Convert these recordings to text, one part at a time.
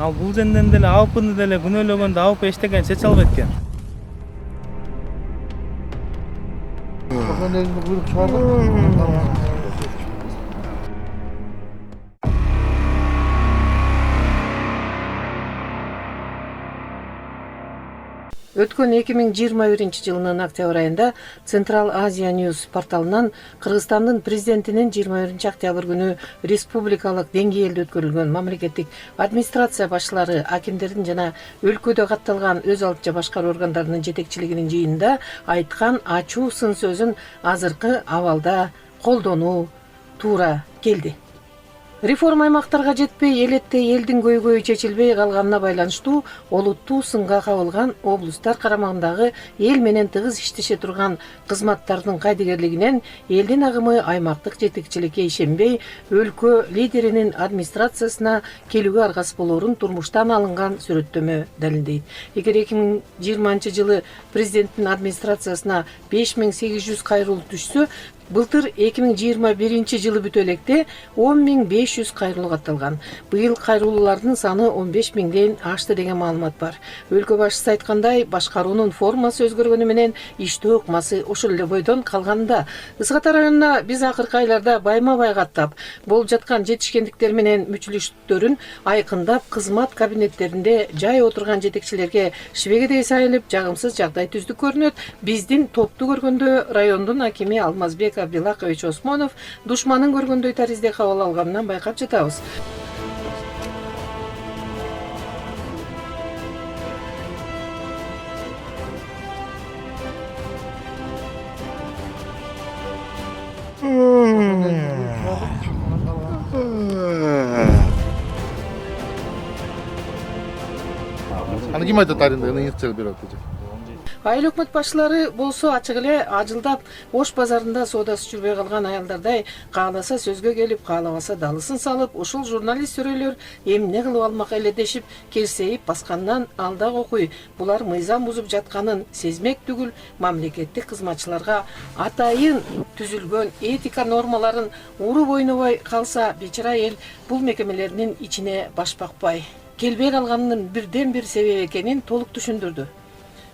Ал бул женден деле АУПны деле күнөөлөгөндө АУП эчтекен чече албайт экен. Ошондо өзү буйрук чыгардык. Өткөн 2021 октябрь айында Централ Азия News порталынан Кыргызстандын президентинин 21 октябрь күнү республикалык деңгээлде өткөрүлгөн мамлекеттик администрация башчылары, акимдердин жана өлкөдө катталган өз алдынча башкаруу органдарынын жетекчилигинин жыйынында айткан ачуу сын сөзүн азыркы абалда колдонуу туура келди. Реформа аймактарга жетпей, элетте элдин көйгөйү чечилбей калганына байланыштуу олуттуу сынга кабылган облустар карамагындагы эл менен тыгыз иштеше турган кызматтардын кайдыгерлигинен элдин агымы аймактык жетекчиликке ишенбей, өлкө лидеринин администрациясына келүүгө аргасыз болоорун турмуштан алынган сүрөттөмө далилдейт. Эгер 2020 жылы президенттин администрациясына 5800 кайрылуу түшсө, былтыр 2021 жылы бүтө электе 10500 кайрылуу катталган. Быйыл кайрылуулардын саны 15000ден ашты деген маалымат бар. Өлкө башчысы айткандай, башкаруунун формасы өзгөргөнү менен иштөө ыкмасы ошол эле бойдон калганда. Ысык Ата районуна биз акыркы айларда байма-бай каттап, болуп жаткан жетишкендиктер менен мүчүлүштүктөрүн айкындап, кызмат кабинеттеринде жай отурган жетекчилерге шибегедей сайылып, жагымсыз жагдай түздүк көрүнөт. Биздин топту көргөндө райондун акими Алмазбек Абдилакович Осмонов душманын көргөндөй таризде кабыл алганынан байкап жатабыз. Аны ким айтат аренда, инициатива берип атат. Айыл өкмөт башчылары болсо ачык эле ажылдап, ош базарында соодасы жүрбөй калган аялдардай кааласа сөзгө келип, каалабаса далысын салып, ушул журналист төрөлөр эмне кылып алмак эле дешип, керсейип баскандан алдак окуй. Булар мыйзам бузуп жатканын сезмек түгүл, мамлекеттик кызматчыларга атайын түзүлгөн этика нормаларын уруп ойнобой калса, бечара эл бул мекемелердин ичине баш бакпай келбей калганынын бирден бир себеби экенин толук түшүндүрдү.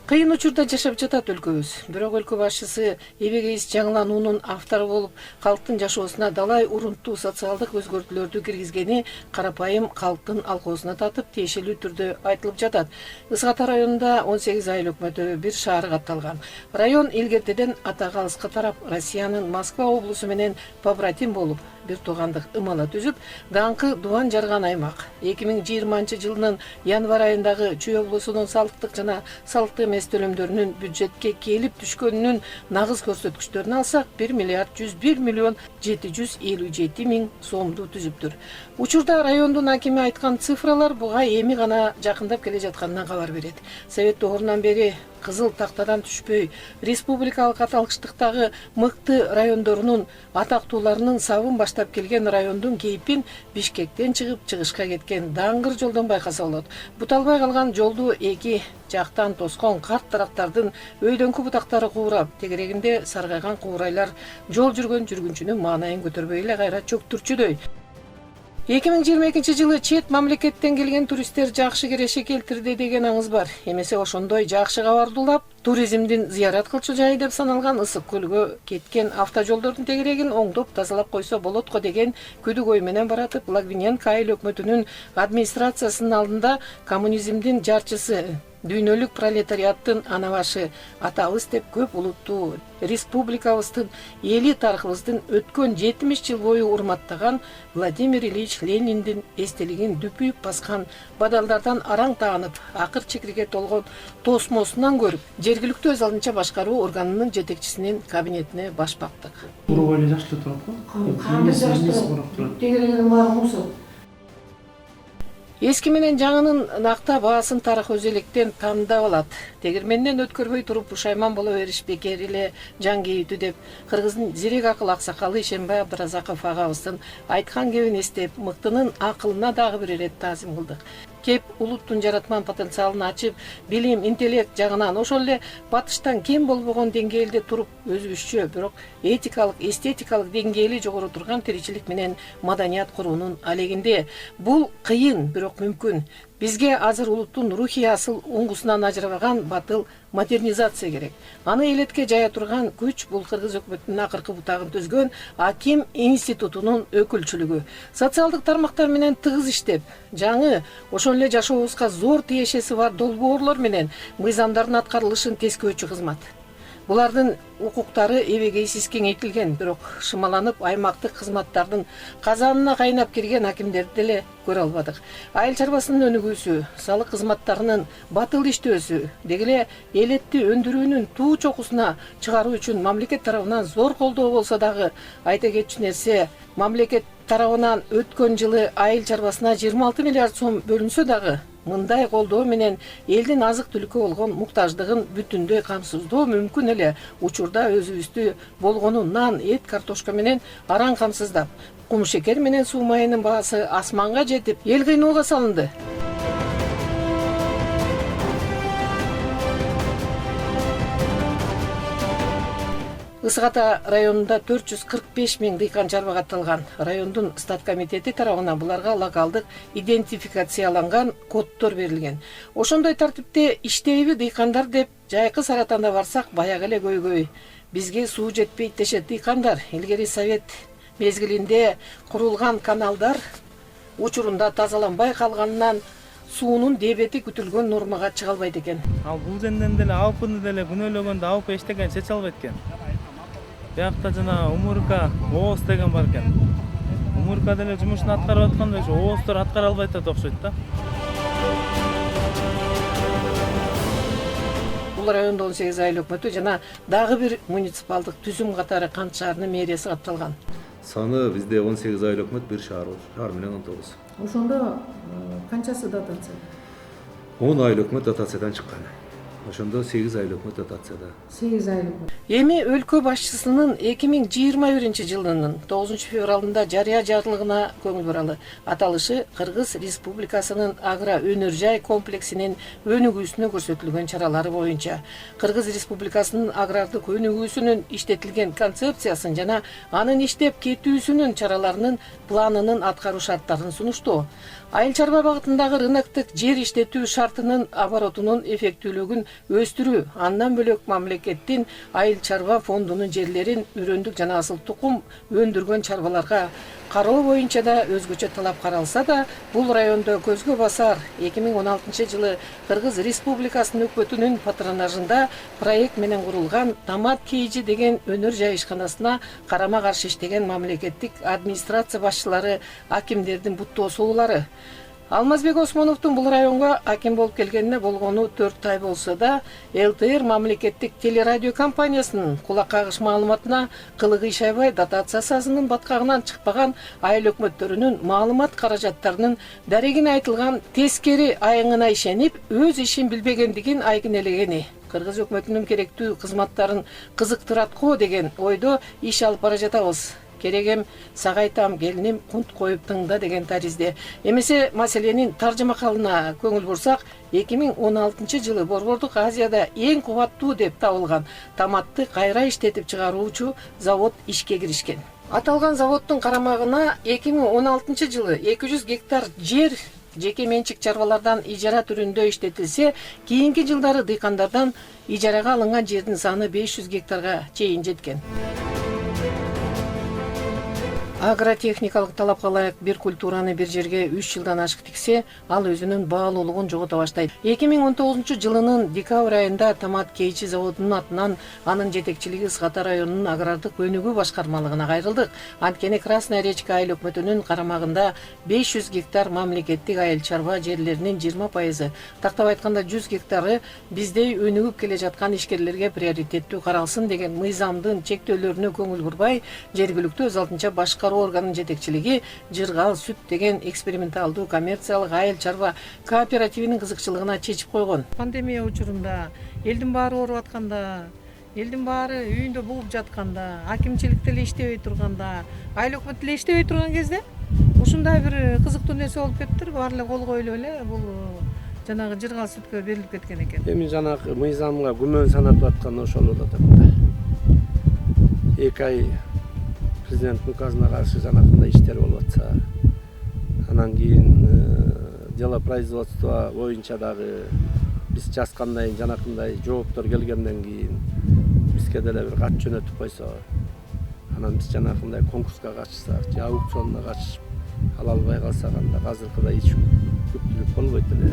Кыйын учурда жашап жатат өлкөбүз. Бирок өлкө башчысы эбегейиз жаңылануунун автору болуп, калктын жашоосуна далай урунттуу социалдык өзгөртүүлөрдү киргизгени карапайым калктын алкоосуна татып, тиешелүү түрдө айтылып жатат. Ысык Ата районунда 18 айыл өкмөтү бир шаары катталган. Район илгертеден атага алыска тарап, Россиянын Москва облусу менен побратим болуп, бир туугандык ымала түзүп, даңкы дубан жарган аймак. 2020 жылынын январь айындагы Чүй облусунун салыктык жана салыктык эмес төлөмдөрүнүн бюджетке келип түшкөнүнүн нагыз көрсөткүчтөрүн алсак, 1 миллиард 101 миллион 757 миң сомду түзүптүр. Учурда райондун акими айткан цифралар буга эми гана жакындап келе жатканынан кабар берет. Совет доорунан бери кызыл тактадан түшпөй, республикалык аталгычтыктагы мыкты райондорунун атактууларынын сабын баштап келген райондун кейпин Бишкектен чыгып чыгышка кеткен даңгыр жолдон байкаса болот. Буталбай калган жолду эки жактан тоскон карт дарактардын өйдөңкү бутактары куурап, тегерегинде саргайган куурайлар жол жүргөн жүргүнчүнүн маанайын көтөрбөй эле кайра чөктүрчүдөй. 2022 жылы чет мамлекеттен келген туристтер жакшы кереши келтирди деген аңыз бар. Эмесе ошондой жакшы кабардуулап, туризмдин зыярат кылчу жайы деп саналган Ысык көлгө кеткен автожолдордун тегерегин оңдоп тазалап койсо болот го деген күдүк ой менен баратып, Лагвиненко айыл өкмөтүнүн администрациясынын алдында коммунизмдин жарчысы, дүйнөлүк пролетариаттын ана башы, атабыз деп көп улуттуу республикабыздын, эли тарыхыбыздын өткөн 70 жыл бою урматтаган Владимир Ильич Лениндин эстелигин дүпүйүп баскан бадалдардан араң таанып, акыр чекириге толгон тосмосунан көрүп, жергиликтүү өз алдынча башкаруу органынын жетекчисинин кабинетине баш бактык. Уруп эле жакшы турат го. Тегерегинин баары мусор. Эски менен жаңынын накта баасын тарых өз электен тандап алат. Тегирменден өткөрбөй туруп пушайман боло бериш бекер эле жан кейитүү деп кыргыздын зирек акыл аксакалы Ишенбай Абдыразаков агабыздын айткан кебин эстеп, мыктынын акылына дагы бир ирет таазим кылдык. Кеп улуттун жаратман потенциалын ачып, билим, интеллект жагынан ошол эле батыштан кем болбогон деңгээлде туруп, өзүбүзчө, бирок этикалык, эстетикалык деңгээли жогору турган тиричилик менен маданият куруунун алегинде. Бул кыйын, бирок мүмкүн. Бизге азыр улуттун рухий асыл уңгусунан ажырабаган батыл модернизация керек. Аны элетке жая турган күч бул кыргыз өкмөтүнүн акыркы бутагын түзгөн Аким институтунун өкүлчүлүгү. Социалдык тармактар менен тыгыз иштеп, жаңы ошол эле жашообузга зор тиешеси бар долбоорлор менен мыйзамдардын аткарылышын тескөөчү кызмат. Булардын укуктары эбегейсиз кеңейтилген, бирок шымаланып аймактык кызматтардын казанына кайнап кирген акимдерди деле көрө албадык. Айыл чарбасынын өнүгүүсү, салык кызматтарынын батыл иштөөсү, деги эле элетти өндүрүүнүн туу чокусуна чыгаруу үчүн мамлекет тарабынан зор колдоо болсо дагы, айта кетчү нерсе, мамлекет тарабынан өткөн жылы айыл чарбасына 26 миллиард сом бөлүнсө дагы, мындай колдоо менен элдин азык түлүккө болгон муктаждыгын бүтүндөй камсыздоо мүмкүн эле. Учурда өзүбүздү болгону нан, эт, картошка менен араң камсыздап, кумшекер менен суу майынын баасы асманга жетип, эл кыйноого салынды. Ысык Ата районунда 445 миң дыйкан чарба катталган. Райондун стат комитети тарабынан буларга локалдык идентификацияланган коддор берилген. Ошондой тартипте иштейби дыйкандар деп жайкы Саратанда барсак баягы эле көйгөй. Бизге суу жетпейт дешет дыйкандар. Илгери совет мезгилинде курулган каналдар учурунда тазаланбай калганынан суунун дебети күтүлгөн нормага чыга албайт экен. Ал бул женден деле алпыны деле күнөөлөгөндө алып эчтеген чече албайт экен. Биякта жана Умурка ооз деген бар экен. Умурка деле жумушун аткарып атканда ооздор аткара албайт деп окшойт да. Бул райондо 18 айыл өкмөтү жана дагы бир муниципалдык түзүм катары Кант шаарынын мэриясы катталган. Саны бизде 18 айыл өкмөт, бир шаар менен 19. Ошондо канчасы дотация? 10 айыл өкмөт дотациядан чыккан. Ошондо 8 айыл өкмөт дотацияда. 8 айыл өкмөт. Эми өлкө башчысынын 2021 жылынын 9 февралында жарыя жарлыгына көңүл буралы. Аталышы Кыргыз Республикасынын агро өнөр жай комплексинин өнүгүүсүнө көрсөтүлгөн чаралары боюнча Кыргыз Республикасынын агрардык өнүгүүсүнүн иштетилген концепциясын жана анын иштеп кетүүсүнүн чараларынын планынын аткаруу шарттарын сунуштоо. Айыл чарба багытындагы рыноктук жер иштетүү шартынын оборотунун эффектүүлүгүн өстүрүү, андан бөлөк мамлекеттин айыл чарба фондунун жерлерин үрөндүк жана асыл тукум өндүргөн чарбаларга кароо боюнча да өзгөчө талап каралса да, бул райондо көзгө басар 2016 жылы Кыргыз Республикасынын өкмөтүнүн патронажында проект менен курулган Тамат Кейжи деген өнөр жай ишканасына карама каршы иштеген мамлекеттик администрация башчылары, акимдердин буттоосулары. Алмазбек Осмоновдун бул районго аким болуп келгенине болгону 4 ай болсо да, ЛТР мамлекеттик телерадио компаниясынын кулак кагыш маалыматына кылыгы ишайбай дотация сазынын баткагынан чыкпаган айыл өкмөттөрүнүн маалымат каражаттарынын дарегине айтылган тескери айыңына ишенип, өз ишин билбегендигин айгинелегени. Кыргыз өкмөтүнүн керектүү кызматтарын кызыктырат го деген ойдо иш алып бара жатабыз. Керегем сага айтам, келиним кунт коюп тыңда деген таризде. Эмесе маселенин таржымакалына көңүл бурсак, 2016 жылы Борбордук Азияда эң кубаттуу деп табылган таматты кайра иштетип чыгаруучу завод ишке киришкен. Аталган заводдун карамагына 2016 жылы 200 гектар жер жеке менчик чарбалардан ижара түрүндө иштетилсе, кийинки жылдары дыйкандардан ижарага алынган жердин саны 500 гектарга чейин жеткен. Агротехникалык талапка ылайык бир культураны бир жерге 3 жылдан ашык тиксе, ал өзүнүн баалуулугун жогото баштайт. 2019 жылынын декабрь айында Тамат Кейчи заводунун атынан анын жетекчилиги Ысык Ата районунун агрардык өнүгүү башкармалыгына кайрылдык. Анткени Красная речка айыл өкмөтүнүн карамагында 500 гектар мамлекеттик айыл чарба жерлеринин 20%, тактап айтканда 100 гектары биздей өнүгүп келе жаткан ишкерлерге приоритеттүү каралсын деген мыйзамдын чектөөлөрүнө көңүл бурбай, жергиликтүү өз алдынча башкаруу органын жетекчилиги Жыргал сүт деген эксперименталдуу коммерциялык айыл чарба кооперативинин кызыкчылыгына чечип койгон. Пандемия учурунда элдин баары ооруп атканда, элдин баары үйүндө бугуп жатканда, акимчилик деле иштебей турганда, айыл өкмөт деле иштебей турган кезде ушундай бир кызыктуу нерсе болуп кетиптир. Баары эле кол коюлуп эле бул жанагы Жыргал сүткө берилип кеткен экен. Эми жанагы мыйзамга күмөн санатып аткан ошол болуп атат да. 2 ай президенттин указына каршы жанагындай иштер болуп атса, анан кийин делопроизводство боюнча дагы биз жазгандан кийин жанакындай жооптор келгенден кийин бизге деле бир кат жөнөтүп койсо, анан биз жанакындай конкурска катышсак же аукционуна катышып ала албай калсак, анда азыркыдай эч күптүүлүк болбойт эле.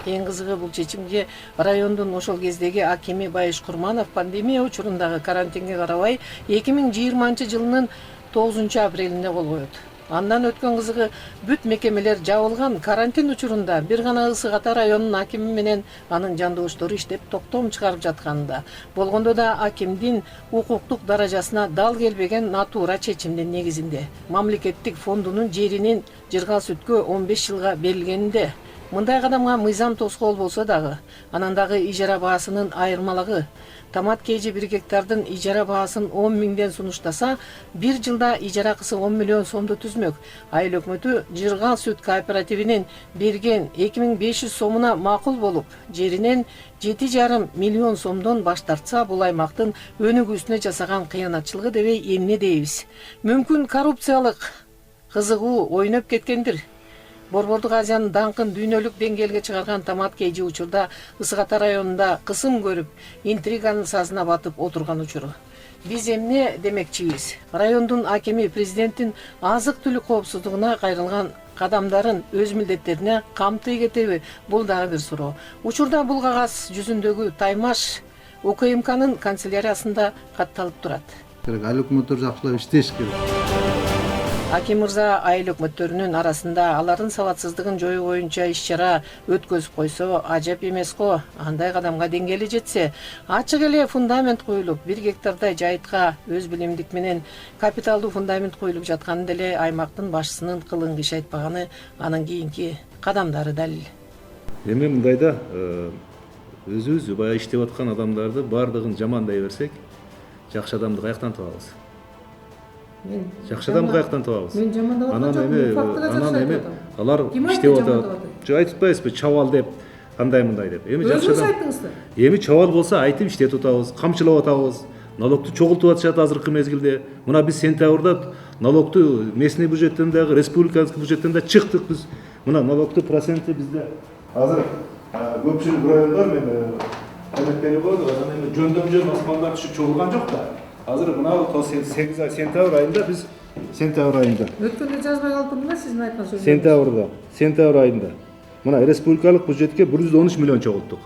Эң кызыгы бул чечимге райондун ошол кездеги акими Байыш Курманов пандемия учурундагы карантинге карабай 2020 жылынын 9 апрелинде кол коет. Андан өткөн кызыгы бүт мекемелер жабылган карантин учурунда бир гана Ысык Ата районунун акими менен анын жандоштору иштеп токтом чыгарып жатканында. Болгондо да акимдин укуктук даражасына дал келбеген натура чечимдин негизинде мамлекеттик фондунун жеринин Жыргал сүткө 15 жылга берилгенинде. Мындай кадамга мыйзам тоскоол болсо дагы, анан дагы ижара баасынын айырмалыгы. Тамат KG 1 гектардын ижара баасын 10 миңден сунуштаса, бир жылда ижара акысы 10 миллион сомду түзмөк. Айыл өкмөтү Жыргал сүт кооперативинин берген 2500 сомуна макул болуп, жеринен 7,5 миллион сомдон баш тартса, бул аймактын өнүгүүсүнө жасаган кыянатчылыгы дебей эмне дейбиз? Мүмкүн коррупциялык кызыгуу ойноп кеткендир. Борбордук Азиянын даңкын дүйнөлүк деңгээлге чыгарган Тамат KG учурда Ысык Ата районунда кысым көрүп, интриганын сазына батып отурган учуру. Биз эмне демекчибиз? Райондун акими президенттин азык-түлүк коопсуздугуна кайрылган кадамдарын өз милдеттерине камтый кетеби? Бул дагы бир суроо. Учурда бул кагаз жүзүндөгү таймаш УКМКнын канцеляриясында катталып турат. Айыл өкмөттөр жакшылап иштеш керек. Аким мырза айыл өкмөттөрүнүн арасында алардын сабатсыздыгын жоюу боюнча иш-чара өткөзүп койсо ажап эмес го. Андай кадамга деңгээли жетсе, ачык эле фундамент коюлуп, 1 гектардай жайытка өз билимдик менен капиталдуу фундамент коюлуп жатканы деле аймактын башчысынын кылын кыш айтпаганы, анын кийинки кадамдары далил. Эми мындайда өзүбүз баягы иштеп аткан адамдарды бардыгын жамандай берсек, жакшы адамды каяктан табабыз? Жакшы адамды каяктан табабыз? Мен жамандап анан эми алар иштеп атат. Жок айтып атпайбызбы, чабал деп, кандай мындай деп. Эми жакшы адам. Эми чабал болсо айтып иштетип атабыз, камчылап атабыз. Налогту чогултуп атышат азыркы мезгилде. Мына биз сентябрда налогту местный бюджеттен дагы, республикалык бюджеттен да чыктык биз. Мына налогту проценти бизде азыр көпчүлүк райондор мен эметпери болду. Анан эми жөндөн асмандар түшүп чогулган жок да. Азыр мына 8 сентябрь айында биз Өткөндө жазбай калдыңызбы сиздин айткан сөзүңүз? Сентябрь айында мына республикалык бюджетке 113 миллион чогулттук.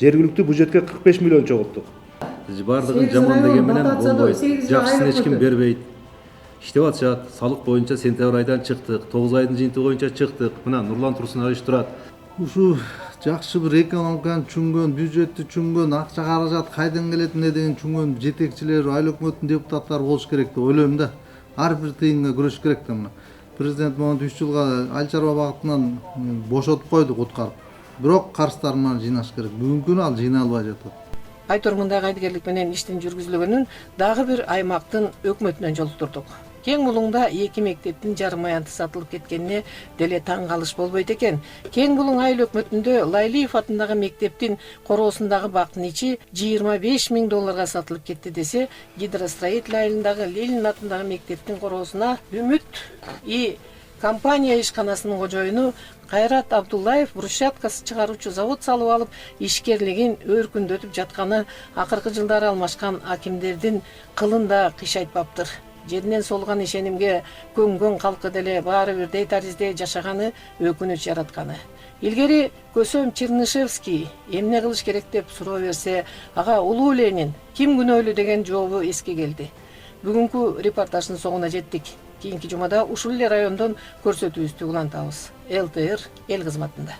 Жергиликтүү бюджетке 45 миллион чогулттук. Биз бардыгын жаман деген менен болбойт. Жакшысын эч ким бербейт. Иштеп атышат. Салык боюнча сентябрь айдан чыктык, 9 айдын жыйынтыгы боюнча чыктык. Мына Нурлан Турсунович турат. Ушу жакшы бир экономиканы түшүнгөн, бюджетти түшүнгөн, акча каражат кайдан келет эмне деген түшүнгөн жетекчилер, айыл өкмөттүн депутаттары болуш керек деп ойлойм да. Ар бир тыйынга күрөш керек да мына. Президент могу 3 жылга айыл чарба багытынан бошотуп койду куткарып. Бирок карыздарын менен жыйнаш керек. Бүгүнкү күнү ал жыйналбай жатат. Айтор мындай кайдыгерлик менен иштин жүргүзүлгөнүн дагы бир аймактын өкмөтүнөн жолуктурдук. Кең Булуңда 2 мектептин жарым аянты сатылып кеткенине деле таң калыш болбойт экен. Кең Булуң айыл өкмөтүндө Лайлиев атындагы мектептин короосундагы бактын ичи $25 000 сатылып кетти десе, Гидростроитель айылындагы Ленин атындагы мектептин короосуна Үмүт И компания ишканасынын кожоюну Кайрат Абдуллаев брусчатка чыгаруучу завод салып алып, ишкерлигин өркүндөтүп жатканы акыркы жылдары алмашкан акимдердин кылында кыш айтпаптыр. Жеринен солган ишенимге көнгөн калкы деле баары бирдей таризде жашаганы өкүнүч жаратканы. Илгери Көсөм Чернышевский эмне кылыш керек деп суроо берсе, ага улуу Ленин ким күнөөлүү деген жообу эске келди. Бүгүнкү репортаждын соңуна жеттик. Кийинки жумада ушул эле райондон көрсөтүүбүздү улантабыз. ЛТР эл кызматында.